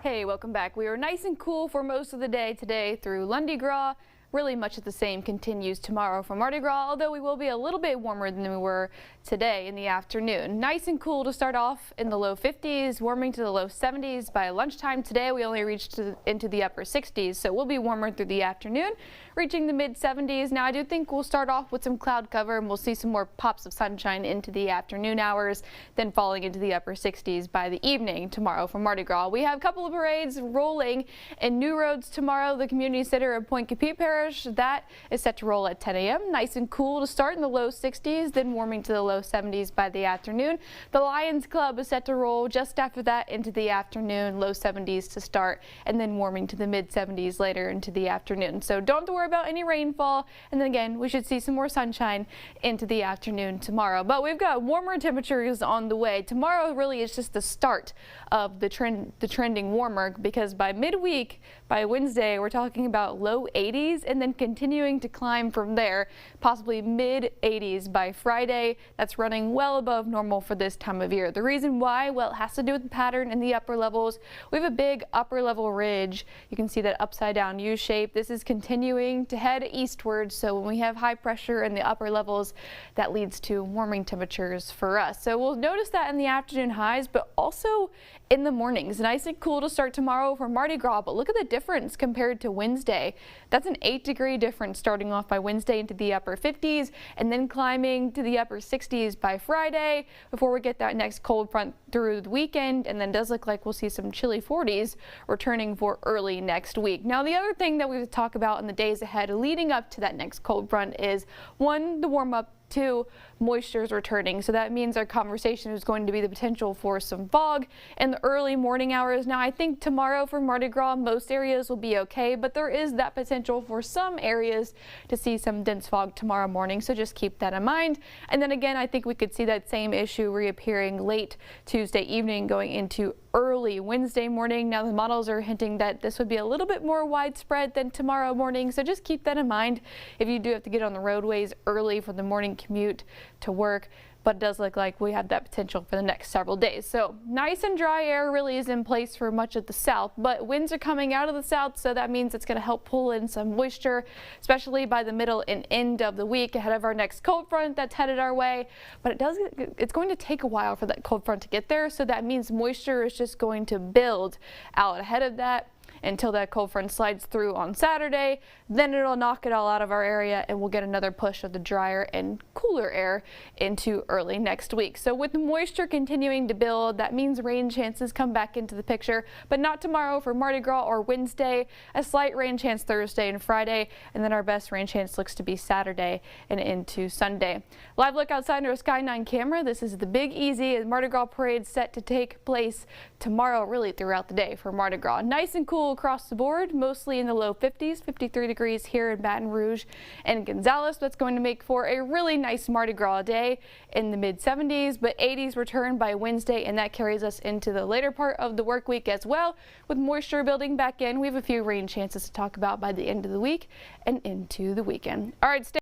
Hey, welcome back. We are nice and cool for most of the day today through Lundi Gras. Really much of the same continues tomorrow for Mardi Gras, although we will be a little bit warmer than we were today in the afternoon. Nice and cool to start off in the low 50s, warming to the low 70s by lunchtime. Today we only reached into the upper 60s, so we'll be warmer through the afternoon, reaching the mid 70s. Now I do think we'll start off with some cloud cover and we'll see some more pops of sunshine into the afternoon hours, then falling into the upper 60s by the evening tomorrow for Mardi Gras. We have a couple of parades rolling in New Roads tomorrow. The community center of Point Capite Parish, that is set to roll at 10 a.m. Nice and cool to start in the low 60s, then warming to the low 70s by the afternoon. The Lions Club is set to roll just after that into the afternoon, low 70s to start, and then warming to the mid 70s later into the afternoon. So don't have to worry about any rainfall, and then again we should see some more sunshine into the afternoon tomorrow. But we've got warmer temperatures on the way. Tomorrow really is just the start of the trending warmer, because by midweek, by Wednesday, we're talking about low 80s and then continuing to climb from there, possibly mid 80s by Friday. That's running well above normal for this time of year. The reason why, well, it has to do with the pattern in the upper levels. We have a big upper level ridge. You can see that upside down U shape. This is continuing to head eastward, so when we have high pressure in the upper levels, that leads to warming temperatures for us. So we'll notice that in the afternoon highs, but also in the mornings. Nice and cool to start tomorrow for Mardi Gras, but look at the difference compared to Wednesday. That's an 8-degree difference starting off by Wednesday into the upper 50s and then climbing to the upper 60s by Friday before we get that next cold front through the weekend, and then does look like we'll see some chilly 40s returning for early next week. Now the other thing that we would talk about in the days ahead leading up to that next cold front is, one, the warm up. Two, moisture is returning, so that means our conversation is going to be the potential for some fog in the early morning hours. Now I think tomorrow for Mardi Gras most areas will be okay, but there is that potential for some areas to see some dense fog tomorrow morning, so just keep that in mind. And then again, I think we could see that same issue reappearing late Tuesday evening going into early Wednesday morning. Now the models are hinting that this would be a little bit more widespread than tomorrow morning, so just keep that in mind if you do have to get on the roadways early for the morning commute to work. But it does look like we have that potential for the next several days. So nice and dry air really is in place for much of the south, but winds are coming out of the south, so that means it's going to help pull in some moisture, especially by the middle and end of the week ahead of our next cold front that's headed our way. But it's going to take a while for that cold front to get there, so that means moisture is just going to build out ahead of that until that cold front slides through on Saturday. Then it'll knock it all out of our area and we'll get another push of the drier and cooler air into early next week. So with the moisture continuing to build, that means rain chances come back into the picture, but not tomorrow for Mardi Gras or Wednesday. A slight rain chance Thursday and Friday, and then our best rain chance looks to be Saturday and into Sunday. Live look outside our Sky 9 camera. This is the Big Easy and Mardi Gras parade set to take place tomorrow, really throughout the day for Mardi Gras. Nice and cool across the board, mostly in the low 50s, 53 degrees here in Baton Rouge and Gonzales. That's going to make for a really nice Mardi Gras day in the mid 70s, but 80s return by Wednesday, and that carries us into the later part of the work week as well. With moisture building back in, we have a few rain chances to talk about by the end of the week and into the weekend. All right, stay